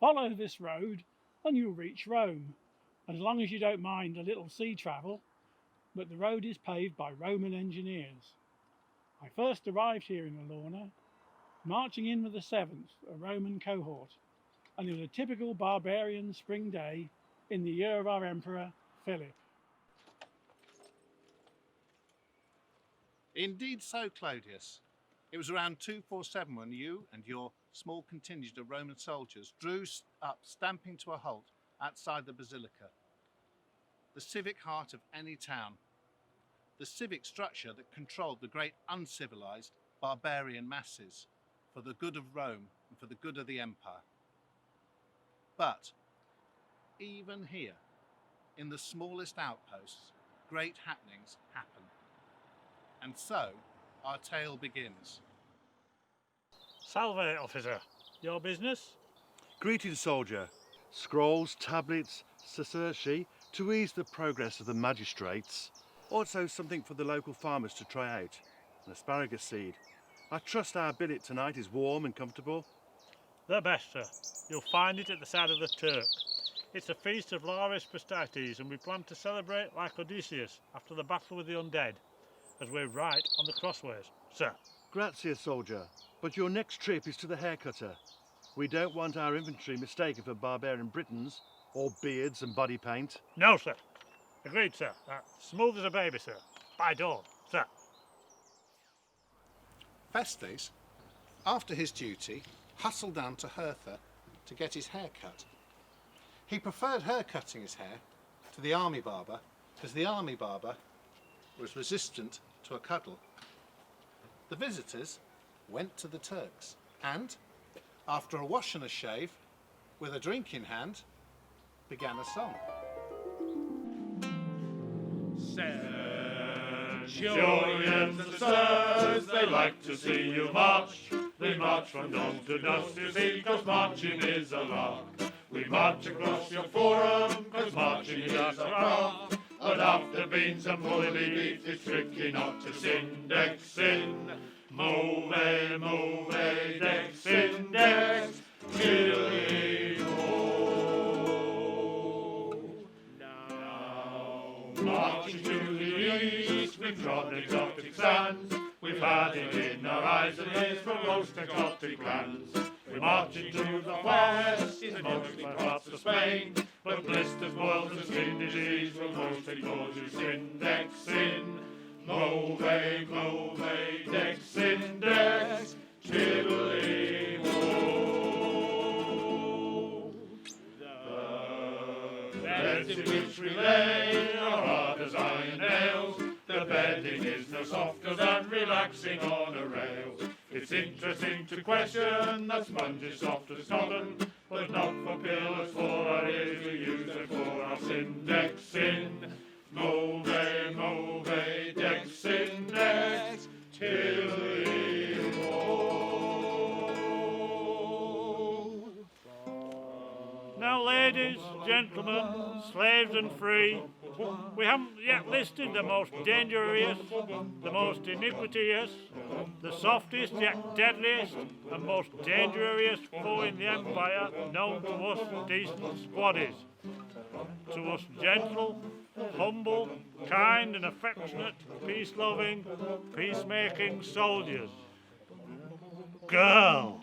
Follow this road and you'll reach Rome, as long as you don't mind a little sea travel, but the road is paved by Roman engineers. I first arrived here in Alorna, marching in with the 7th, a Roman cohort, and it was a typical barbarian spring day in the year of our Emperor, Philip. Indeed so, Clodius. It was around 247 when you and your small contingent of Roman soldiers drew up, stamping to a halt outside the basilica, the civic heart of any town, the civic structure that controlled the great uncivilized barbarian masses for the good of Rome and for the good of the empire. But even here, in the smallest outposts, great happenings happen. And so our tale begins. Salve, officer. Your business? Greetings, soldier. Scrolls, tablets, sestertii to ease the progress of the magistrates. Also something for the local farmers to try out. An asparagus seed. I trust our billet tonight is warm and comfortable. The best, sir. You'll find it at the side of the Turk. It's a feast of Lares Pastates, and we plan to celebrate like Odysseus after the battle with the undead, as we're right on the crossways, sir. Grazie, soldier. But your next trip is to the haircutter. We don't want our infantry mistaken for barbarian Britons, or beards and body paint. No, sir. Agreed, sir. Smooth as a baby, sir. By dawn, sir. Festes, after his duty, hustled down to Hertha to get his hair cut. He preferred her cutting his hair to the army barber, because the army barber was resistant to a cuddle. The visitors went to the Turks and, after a wash and a shave, with a drink in hand, began a song. Centurions and sirs, they like to see you march. They march from dawn to dusk, you see, 'cause marching is a lark. We march across your forum, 'cause marching is our craft. But after beans and bully beef, it's tricky not to sin, dex sin. Move, dex index, Killy-ho. Now, marching to the east, we've trod exotic sands. We've had it in our eyes and ears from most exotic lands. We march into the west, in most parts of Spain, but blisters, boils and skin disease will most cause you sin, dex sin. Move, dex index, Tiddly-ho. The beds in which we lay are hard as iron nails. The bedding is no softer than relaxing on a rail. It's interesting to question that sponge is soft as cotton, but not for pillows for our ears, we use it for our sin, dex sin. Move, dex index, Tilly-ho. Now, ladies, gentlemen, slaves and free, we haven't yet listed the most dangerous, the most iniquitous, the softest yet deadliest, and most dangerous foe in the Empire known to us decent squaddies. To us gentle, humble, kind and affectionate, peace-loving, peacemaking soldiers. Girls!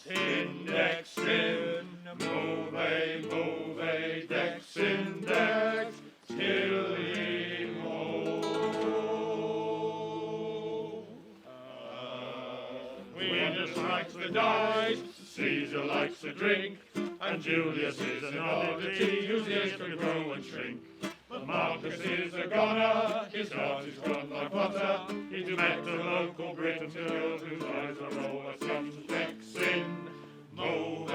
Index sin, move, dex index, Tilly-ho. Venus likes the dice, Caesar likes the drink, and Julius is an oddity whose ears can grow and shrink. But Marcus is a goner, his heart is gone like butter. He's met a local Briton girl whose eyes are all a sun's dex sin. Move,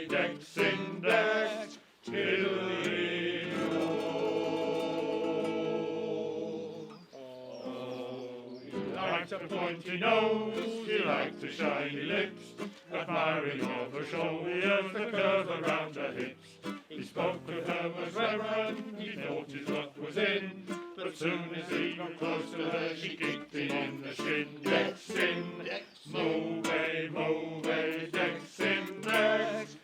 dex index, Tilly-ho. He likes the pointy nose, he likes the shiny lips, admiring over shoulders the curve around her hips. He spoke of her as reverend, he thought his luck was in, but soon as he got close to her, she kicked him in the shin. Dex in, move, dex index,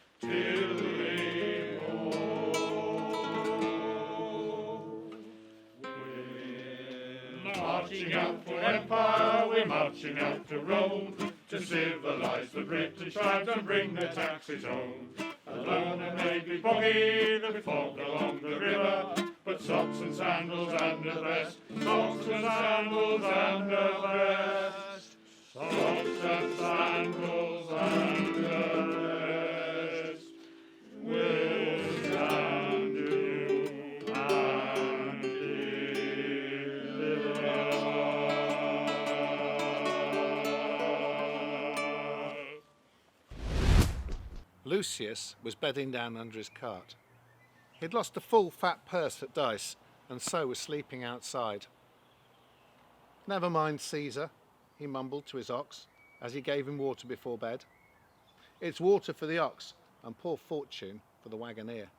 marching out for empire, we're marching out to Rome, to civilise the British tribes and bring their taxes home. Alone and maybe boggy, the fog along the river, but socks and sandals and a vest, socks and sandals and a vest, socks and sandals and a vest, will stand you and deliver. Lucius was bedding down under his cart. He'd lost a full fat purse at dice, and so was sleeping outside. "Never mind, Caesar," he mumbled to his ox, as he gave him water before bed. "It's water for the ox, and poor fortune for the waggoner.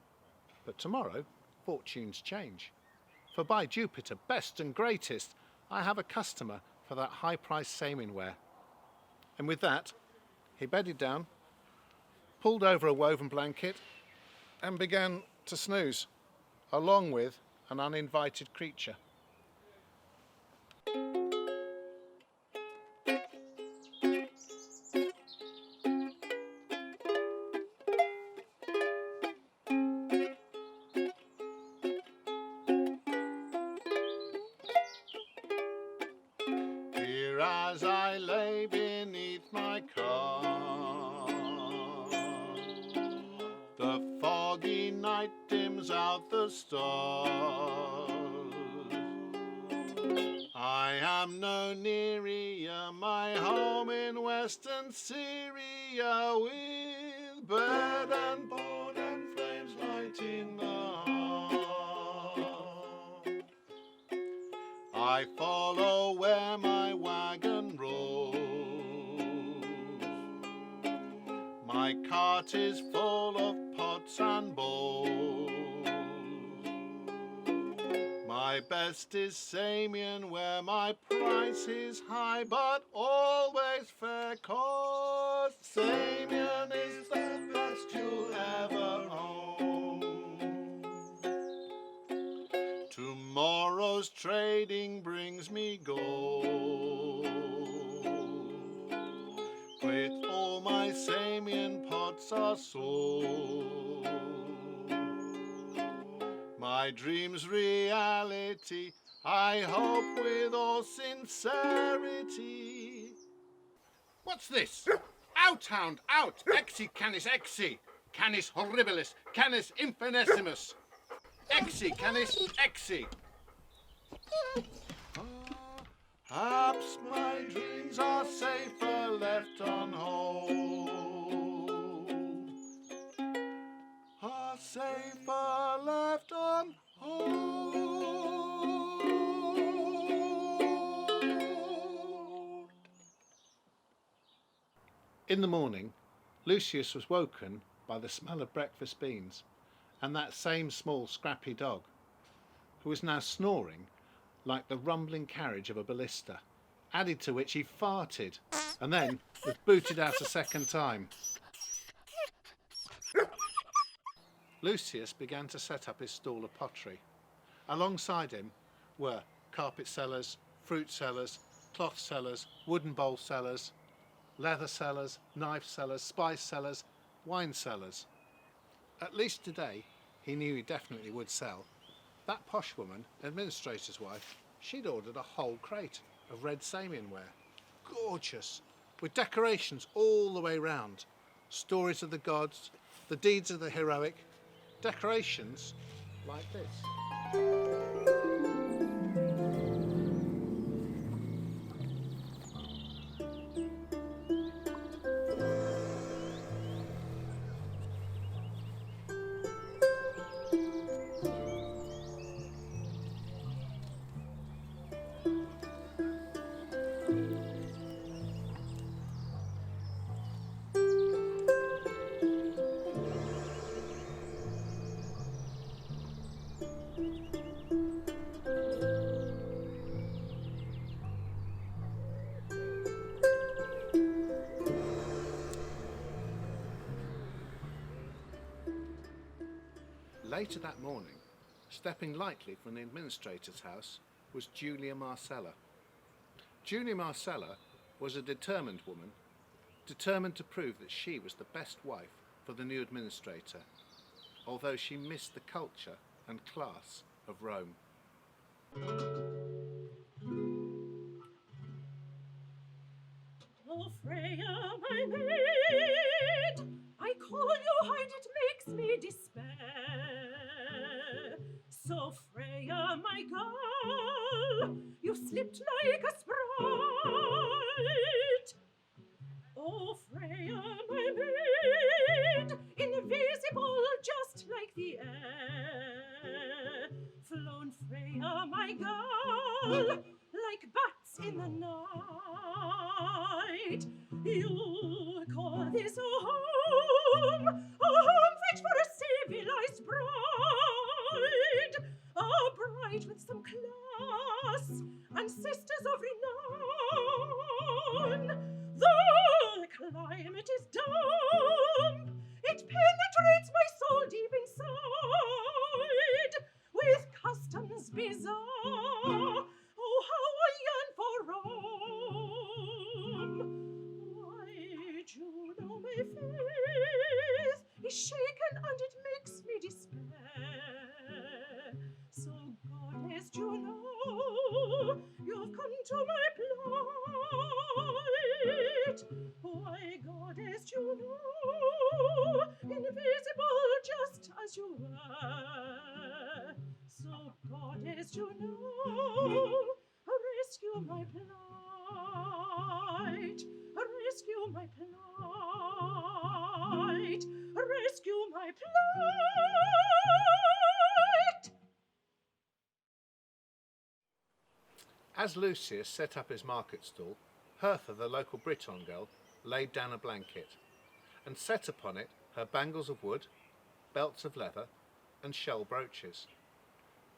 But tomorrow, fortunes change. For by Jupiter, best and greatest, I have a customer for that high-priced sailing ware." And with that, he bedded down, pulled over a woven blanket, and began to snooze, along with an uninvited creature. Here as I lay beneath my cart, the foggy night dims out the stars. I am no nearer my home in western Syria, with bed and board and flames lighting the hearth. I follow where my wagon rolls. My cart is full of pots and bowls. My best is Samian, where my price is high, but always fair, 'cause Samian is the best you'll ever own. Tomorrow's trading brings me gold, with all my Samian pots are sold. My dream's reality, I hope with all sincerity. What's this? Out, hound, out! Exi canis exi! Canis horribilis! Canis infinesimus! Exi canis exi! Perhaps my dreams are safer left on hold. Are safer left on hold. In the morning, Lucius was woken by the smell of breakfast beans and that same small scrappy dog, who was now snoring like the rumbling carriage of a ballista, added to which he farted and then was booted out a second time. Lucius began to set up his stall of pottery. Alongside him were carpet sellers, fruit sellers, cloth sellers, wooden bowl sellers, leather sellers, knife sellers, spice sellers, wine sellers. At least today he knew he definitely would sell. That posh woman, administrator's wife, she'd ordered a whole crate of red Samian ware. Gorgeous, with decorations all the way round. Stories of the gods, the deeds of the heroic, decorations like this. Later that morning, stepping lightly from the administrator's house, was Julia Marcella, Julie Marcella was a determined woman, determined to prove that she was the best wife for the new administrator, although she missed the culture and class of Rome. Oh, Freya, my maid, I call you hide, it makes me despair. So, Freya, my girl, you've slipped like a sprite. Oh, Freya, my maid, invisible just like the air. Flown Freya, my girl, like bats in the night. You call this a home fit for a civilized bride, a bride with some class and sisters of renown. The climate is damp, it penetrates my soul deep inside, with customs bizarre. Oh, how I yearn for Rome. Why, Juno, my faith is shaken and it makes me despair. So, goddess Juno, you've come to my plight. Why, goddess Juno, invisible just as you were. So, goddess Juno, rescue my plight, rescue my plight, rescue my plight. As Lucius set up his market stall, Hertha, the local Briton girl, laid down a blanket and set upon it her bangles of wood, belts of leather and shell brooches,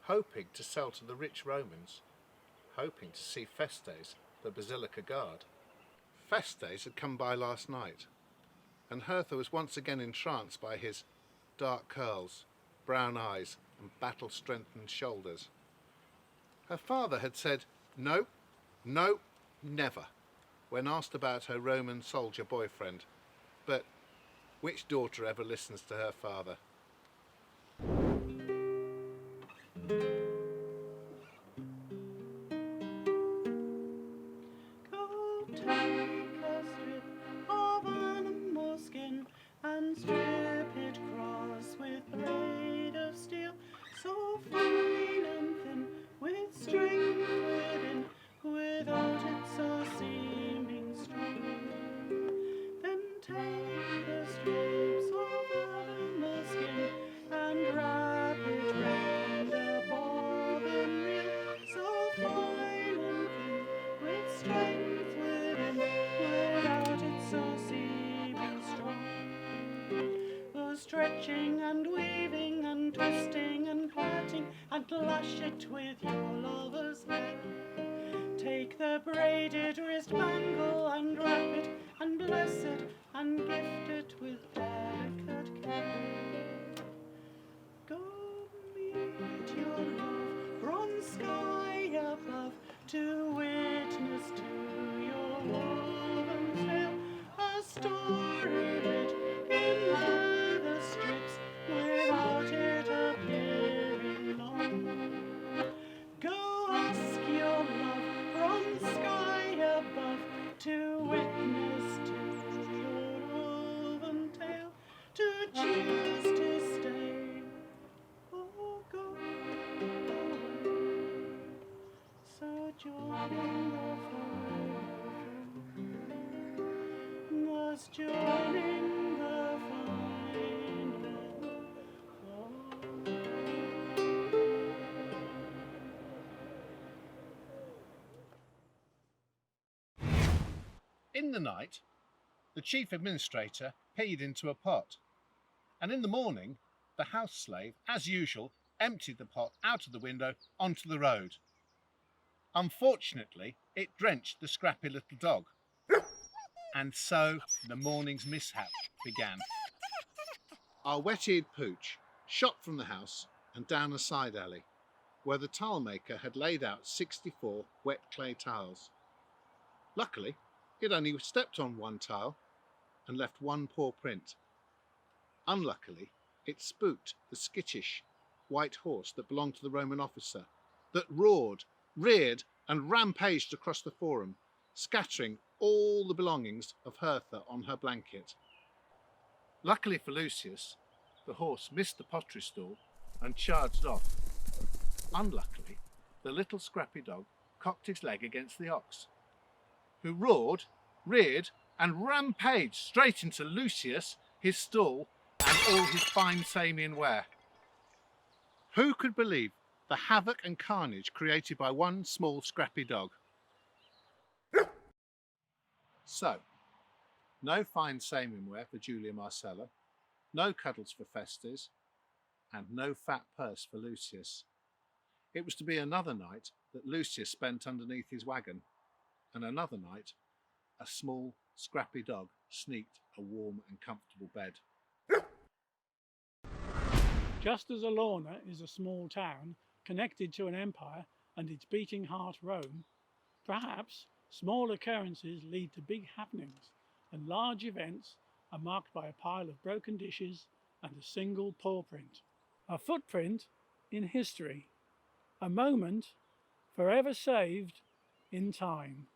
hoping to sell to the rich Romans, hoping to see Festes, the Basilica guard. Festes had come by last night, and Hertha was once again entranced by his dark curls, brown eyes and battle-strengthened shoulders. Her father had said, "No, no, never," when asked about her Roman soldier boyfriend. But which daughter ever listens to her father? Go take a strip of animal skin and strip it cross with blade of steel, so fine and thin, with strength within, without it so seeming strong. Then take the strips of animal skin and wrap it round a bobbin reel, so fine and thin, with strength within, without it so seeming strong. Go stretching and weaving and twisting and plaiting, and lash it with your lover's hair. Take the braided wrist bangle and wrap it and bless it and gift it with delicate care. Go meet your love from sky above, to witness to your woven tale a story writ in leather strips, without it appearing long. Go ask your love from sky above, to witness to your woven tale, to choose to stay or go away, sojourning the fine, thus joining the fine In the night, the chief administrator peed into a pot, and in the morning, the house slave, as usual, emptied the pot out of the window onto the road. Unfortunately, it drenched the scrappy little dog, and so the morning's mishap began. Our wet-eared pooch shot from the house and down a side alley, where the tile maker had laid out 64 wet clay tiles. Luckily, it only stepped on one tile and left one paw print. Unluckily, it spooked the skittish white horse that belonged to the Roman officer, that roared, reared and rampaged across the forum, scattering all the belongings of Hertha on her blanket. Luckily for Lucius, the horse missed the pottery stall and charged off. Unluckily, the little scrappy dog cocked his leg against the ox, who roared, reared and rampaged straight into Lucius, his stall and all his fine Samian ware. Who could believe the havoc and carnage created by one small scrappy dog? So, no fine Samian wear for Julia Marcella, no cuddles for Festes, and no fat purse for Lucius. It was to be another night that Lucius spent underneath his wagon, and another night a small scrappy dog sneaked a warm and comfortable bed. Just as Alorna is a small town connected to an empire and its beating heart Rome, perhaps small occurrences lead to big happenings, and large events are marked by a pile of broken dishes and a single paw print. A footprint in history, a moment forever saved in time.